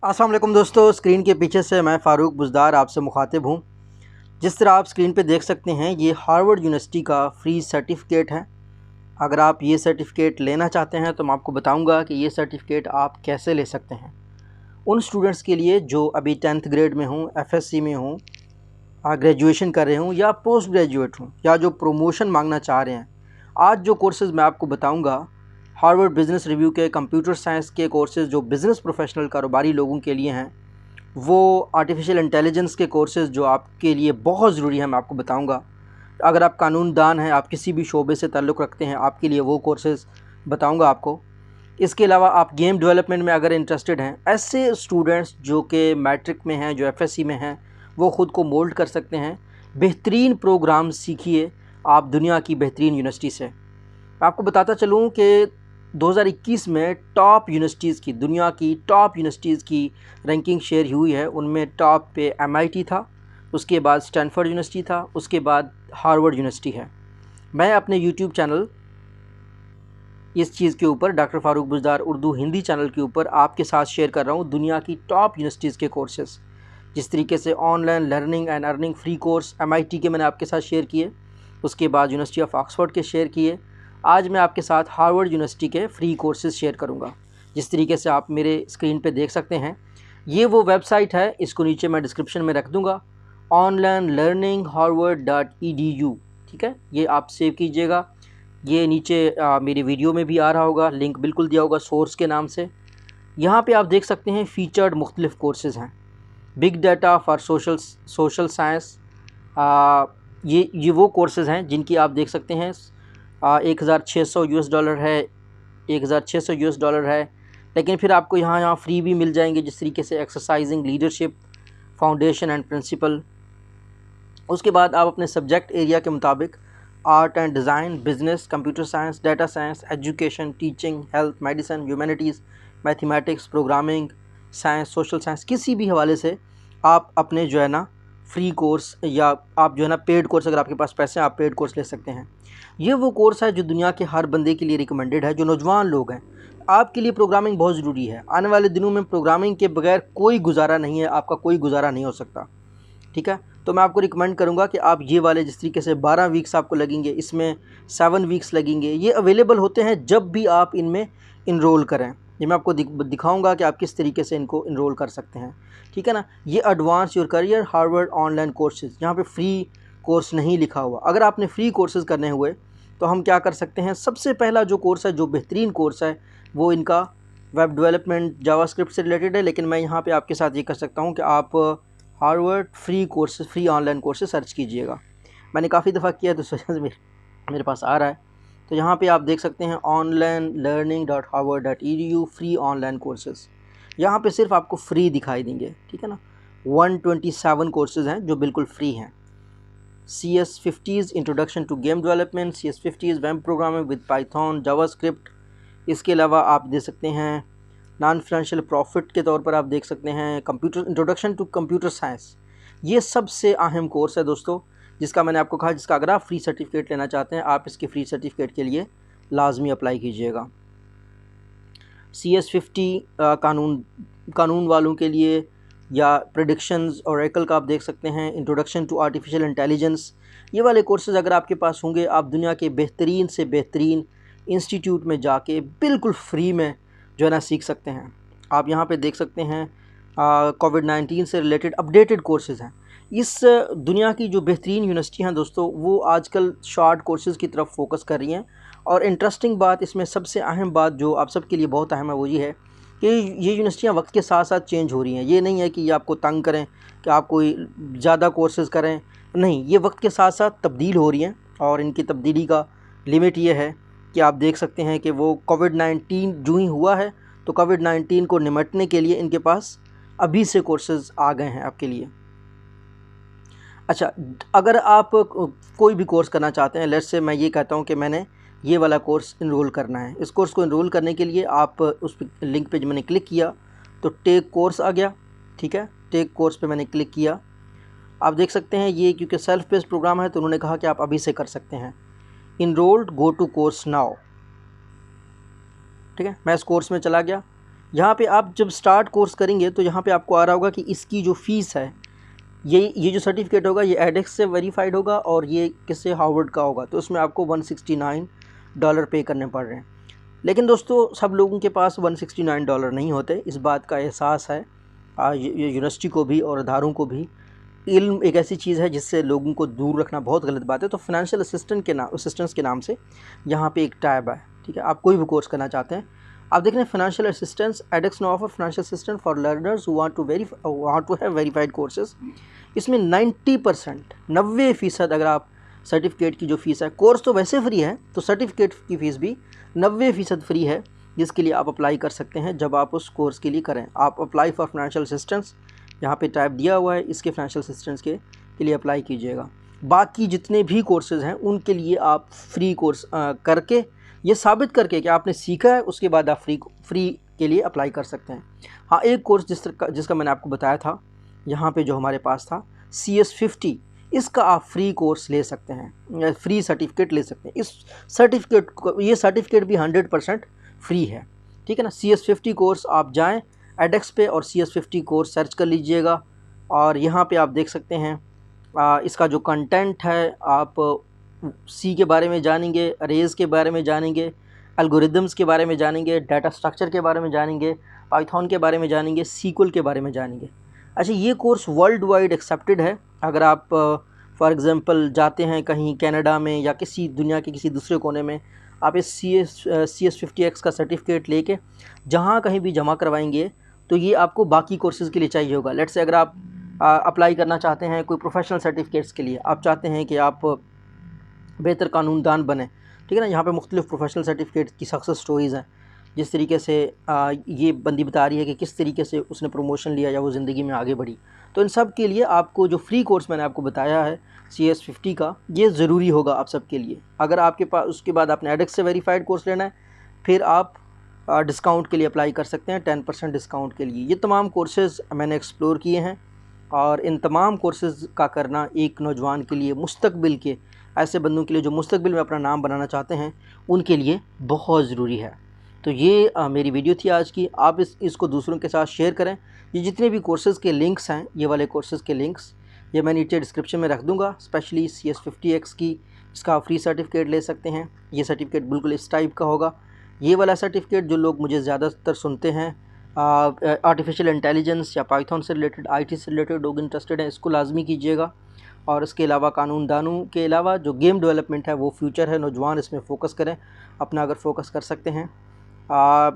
अस्सलाम वालेकुम दोस्तों, स्क्रीन के पीछे से मैं फ़ारूक बुज़दार आपसे मुखातिब हूँ। जिस तरह आप स्क्रीन पे देख सकते हैं, ये हार्वर्ड यूनिवर्सिटी का फ्री सर्टिफ़िकेट है। अगर आप ये सर्टिफ़िकेट लेना चाहते हैं तो मैं आपको बताऊंगा कि ये सर्टिफ़िकेट आप कैसे ले सकते हैं। उन स्टूडेंट्स के लिए जो अभी 10th ग्रेड में हूँ, एफएससी में हूँ, ग्रेजुएशन कर रहे हूँ या पोस्ट ग्रेजुएट हूँ या जो प्रमोशन मांगना चाह रहे हैं। आज जो कोर्सेज़ मैं आपको बताऊँगा, हार्वर्ड बिज़नेस रिव्यू के कंप्यूटर साइंस के कोर्सेज़ जो बिज़नेस प्रोफेशनल कारोबारी लोगों के लिए हैं, वो आर्टिफिशियल इंटेलिजेंस के कोर्सेज़ जो आपके लिए बहुत ज़रूरी है, मैं आपको बताऊंगा। अगर आप कानूनदान हैं, आप किसी भी शोबे से ताल्लुक़ रखते हैं, आपके लिए वो कोर्सेज़ बताऊंगा आपको। इसके अलावा आप गेम डेवलपमेंट में अगर इंटरेस्टेड हैं, ऐसे स्टूडेंट्स जो कि मैट्रिक में हैं, जो एफएससी में हैं, वो ख़ुद को मोल्ड कर सकते हैं। बेहतरीन प्रोग्राम सीखिए आप दुनिया की बेहतरीन यूनिवर्सिटी से। मैं आपको बताता चलूँ कि 2021 में टॉप यूनिवर्सिटीज़ की, दुनिया की टॉप यूनिवर्सिटीज़ की रैंकिंग शेयर हुई है। उनमें टॉप पे एमआईटी था, उसके बाद स्टैनफोर्ड यूनिवर्सिटी था, उसके बाद हार्वर्ड यूनिवर्सिटी है। मैं अपने यूट्यूब चैनल इस चीज़ के ऊपर, डॉक्टर फ़ारूक बुज़दार उर्दू हिंदी चैनल के ऊपर आपके साथ शेयर कर रहा हूँ दुनिया की टॉप यूनिवर्सिटीज़ के कोर्सेज़। जिस तरीके से online learning and earning free course MIT के मैंने आपके साथ शेयर किए, उसके बाद यूनिवर्सिटी ऑफ ऑक्सफोर्ड के शेयर किए। आज मैं आपके साथ हार्वर्ड यूनिवर्सिटी के फ्री कोर्सेज़ शेयर करूँगा। जिस तरीके से आप मेरे स्क्रीन पे देख सकते हैं, ये वो वेबसाइट है, इसको नीचे मैं डिस्क्रिप्शन में रख दूँगा, ऑनलाइन लर्निंग harvard.edu। ठीक है, ये आप सेव कीजिएगा। ये नीचे मेरी वीडियो में भी आ रहा होगा, लिंक बिल्कुल दिया होगा सोर्स के नाम से। यहाँ पे आप देख सकते हैं फ़ीचर्ड मुख्तलिफ़ कोर्सेज़ हैं। Big data for social science, ये वो कोर्सेज़ हैं जिनकी आप देख सकते हैं। $1600 है, $1600 है। लेकिन फिर आपको यहाँ फ्री भी मिल जाएंगे, जिस तरीके से exercising leadership, foundation and principle. उसके बाद आप अपने सब्जेक्ट एरिया के मुताबिक art and design, business, computer science, data science, education, teaching, health, medicine, humanities, mathematics, programming, science, social science, किसी भी हवाले से आप अपने जो है ना फ्री कोर्स, या आप जो है ना पेड कोर्स, अगर आपके पास पैसे हैं आप पेड कोर्स ले सकते हैं। ये वो कोर्स है जो दुनिया के हर बंदे के लिए रिकमेंडेड है। जो नौजवान लोग हैं, आपके लिए प्रोग्रामिंग बहुत ज़रूरी है। आने वाले दिनों में प्रोग्रामिंग के बगैर कोई गुजारा नहीं है, आपका कोई गुजारा नहीं हो सकता। ठीक है, तो मैं आपको रिकमेंड करूंगा कि आप ये वाले, जिस तरीके से 12 वीक्स आपको लगेंगे, इसमें 7 वीक्स लगेंगे। ये अवेलेबल होते हैं जब भी आप इनमें इनरोल करें। ये मैं आपको दिखाऊंगा कि आप किस तरीके से इनको इनरोल कर सकते हैं। ठीक है ना, ये advance your career Harvard online courses, यहाँ पे फ्री कोर्स नहीं लिखा हुआ। अगर आपने फ्री कोर्सेज़ करने हुए तो हम क्या कर सकते हैं, सबसे पहला जो कोर्स है, जो बेहतरीन कोर्स है, वो इनका वेब डेवलपमेंट जावास्क्रिप्ट से रिलेटेड है। लेकिन मैं यहाँ पे आपके साथ ये कर सकता हूँ कि आप Harvard free courses, free online courses search कीजिएगा। मैंने काफ़ी दफ़ा किया तो इस वजह से मेरे पास आ रहा है। तो यहाँ पे आप देख सकते हैं online learning dot harvard.edu free online courses. यहाँ पे सिर्फ आपको फ्री दिखाई देंगे। ठीक है ना, 127 कोर्सेज़ हैं जो बिल्कुल फ्री हैं। CS50 introduction to game development, CS50 web programming with Python, JavaScript. इसके अलावा आप दे सकते हैं नॉन फाइनेंशियल प्रॉफिट के तौर पर आप देख सकते हैं computer, introduction to computer science. ये सबसे अहम कोर्स है दोस्तों, जिसका मैंने आपको कहा, जिसका अगर आप फ्री सर्टिफिकेट लेना चाहते हैं, आप इसके फ्री सर्टिफिकेट के लिए लाजमी अप्लाई कीजिएगा। CS50 कानून वालों के लिए, या प्रेडिक्शंस ओरेकल का आप देख सकते हैं, इंट्रोडक्शन टू आर्टिफिशियल इंटेलिजेंस। ये वाले कोर्सेज़ अगर आपके पास होंगे, आप दुनिया के बेहतरीन से बेहतरीन इंस्टीट्यूट में जाके बिल्कुल फ्री में जो है ना सीख सकते हैं। आप यहाँ पे देख सकते हैं कोविड-19 से रिलेटेड अपडेटेड कोर्सेज़ हैं। इस दुनिया की जो बेहतरीन यूनिवर्सिटी हैं दोस्तों, वो आजकल शॉर्ट कोर्सेज़ की तरफ फोकस कर रही हैं। और इंटरेस्टिंग बात, इसमें सबसे अहम बात जो आप सबके लिए बहुत अहम है, वो ये है कि ये यूनिवर्सिटियाँ वक्त के साथ साथ चेंज हो रही हैं। ये नहीं है कि ये आपको तंग करें कि आप कोई ज़्यादा कोर्सेज़ करें, नहीं, ये वक्त के साथ साथ तब्दील हो रही हैं। और इनकी तब्दीली का लिमिट ये है कि आप देख सकते हैं कि वो कोविड-19 जो ही हुआ है, तो कोविड-19 को निपटने के लिए इनके पास अभी से कोर्सेज़ आ गए हैं आपके लिए। अच्छा, अगर आप कोई भी कोर्स करना चाहते हैं, लेट्स से मैं ये कहता हूँ कि मैंने ये वाला कोर्स इनरोल करना है। इस कोर्स को इनरोल करने के लिए आप उस लिंक पे जो मैंने क्लिक किया तो टेक कोर्स आ गया। ठीक है, टेक कोर्स पे मैंने क्लिक किया। आप देख सकते हैं ये क्योंकि सेल्फ बेस्ड प्रोग्राम है तो उन्होंने कहा कि आप अभी से कर सकते हैं। Enrolled, go to course now. ठीक है, मैं इस कोर्स में चला गया। यहाँ पे आप जब स्टार्ट कोर्स करेंगे तो यहाँ पे आपको आ रहा होगा कि इसकी जो फ़ीस है, ये जो सर्टिफिकेट होगा ये एडेक्स से वेरीफाइड होगा और ये किससे, हार्वर्ड का होगा। तो उसमें आपको $169 पे करने पड़ रहे हैं। लेकिन दोस्तों सब लोगों के पास $169 नहीं होते, इस बात का एहसास है ये यूनिवर्सिटी को भी और अदारों को भी। इल्म एक ऐसी चीज़ है जिससे लोगों को दूर रखना बहुत गलत बात है। तो फाइनेंशियल असिस्टेंस के नाम से यहाँ पे एक टैब है, ठीक है। आप कोई भी कोर्स करना चाहते हैं, आप देख रहे हैं financial assistance, edX no offer financial assistance for learners who want to have verified courses. इसमें 90% 90% अगर आप सर्टिफिकेट की जो फ़ीस है, कोर्स तो वैसे फ्री है, तो सर्टिफिकेट की फ़ीस भी 90% फ्री है, जिसके लिए आप अप्लाई कर सकते हैं जब आप उस कोर्स के लिए करें। आप अप्लाई फॉर फाइनेंशियल असिस्टेंस, यहाँ पे टाइप दिया हुआ है, इसके फाइनेंशियल असिस्टेंस के लिए अप्लाई कीजिएगा। बाकी जितने भी कोर्सेज़ हैं उनके लिए आप फ्री कोर्स करके, ये साबित करके कि आपने सीखा है, उसके बाद आप फ्री के लिए अप्लाई कर सकते हैं। हाँ, एक कोर्स जिसका मैंने आपको बताया था, यहाँ पे जो हमारे पास था CS50, इसका आप फ्री कोर्स ले सकते हैं, फ्री सर्टिफिकेट ले सकते हैं। इस सर्टिफिकेट को, ये सर्टिफिकेट भी 100% फ्री है, ठीक है ना। CS50 कोर्स आप जाएं एडेक्स पे और CS50 कोर्स सर्च कर लीजिएगा और यहाँ पे आप देख सकते हैं इसका जो कंटेंट है, आप सी के बारे में जानेंगे, अरेज के बारे में जानेंगे, एल्गोरिदम्स के बारे में जानेंगे, डाटा स्ट्रक्चर के बारे में जानेंगे, पाइथन के बारे में जानेंगे, सीक्वल के बारे में जानेंगे। अच्छा, ये कोर्स वर्ल्ड वाइड एक्सेप्टेड है। अगर आप फॉर एग्ज़ाम्पल जाते हैं कहीं कनाडा में या किसी दुनिया के किसी दूसरे कोने में, आप इस CS50X का सर्टिफिकेट लेके जहाँ कहीं भी जमा करवाएंगे तो ये आपको बाकी कोर्सेज़ के लिए चाहिए होगा। लेट्स से अगर आप अप्लाई करना चाहते हैं कोई प्रोफेशनल सर्टिफिकेट्स के लिए, आप चाहते हैं कि आप बेहतर कानूनदान बने, ठीक है ना। यहाँ पे मुख्तलिफ़ प्रोफेशनल सर्टिफिकेट की सक्सेस स्टोरीज़ हैं, जिस तरीके से ये बंदी बता रही है कि किस तरीके से उसने प्रमोशन लिया या वो ज़िंदगी में आगे बढ़ी। तो इन सब के लिए आपको जो फ्री कोर्स मैंने आपको बताया है CS50 का, ये ज़रूरी होगा आप सब के लिए। अगर आपके पास उसके बाद आपने एडेक्स से वेरीफाइड कोर्स लेना है, फिर आप डिस्काउंट के लिए अप्लाई कर सकते हैं, 10% डिस्काउंट के लिए। ये तमाम कोर्सेज़ मैंने एक्सप्लोर किए हैं और इन तमाम कोर्सेज़ का करना एक नौजवान के लिए, मुस्तकबिल के ऐसे बंदों के लिए जो मुस्तकबिल में अपना नाम बनाना चाहते हैं, उनके लिए बहुत ज़रूरी है। तो ये मेरी वीडियो थी आज की। आप इसको दूसरों के साथ शेयर करें। ये जितने भी कोर्सेज़ के लिंक्स हैं, ये वाले कोर्सेज़ के लिंक्स ये मैं नीचे डिस्क्रिप्शन में रख दूंगा। स्पेशली CS50X की, इसका फ्री सर्टिफिकेट ले सकते हैं। ये सर्टिफिकेट बिल्कुल इस टाइप का होगा। ये वाला सर्टिफिकेट जो लोग मुझे ज़्यादातर सुनते हैं, आर्टिफिशियल इंटेलिजेंस या पाइथन से रिलेटेड, IT से रिलेटेड लोग इंटरेस्टेड हैं, इसको लाजमी कीजिएगा। और इसके अलावा कानूनदानों के अलावा जो गेम डेवलपमेंट है वो फ्यूचर है, नौजवान इसमें फ़ोकस करें, अपना अगर फ़ोकस कर सकते हैं।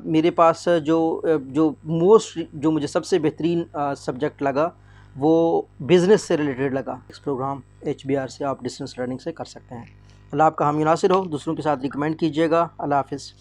मेरे पास जो मुझे सबसे बेहतरीन सब्जेक्ट लगा वो बिज़नेस से रिलेटेड लगा। इस प्रोग्राम HBR से आप डिस्टेंस लर्निंग से कर सकते हैं। अल्लाह आपका हामी नासिर हो, दूसरों के साथ रिकमेंड कीजिएगा। अल्लाह हाफ़िज़।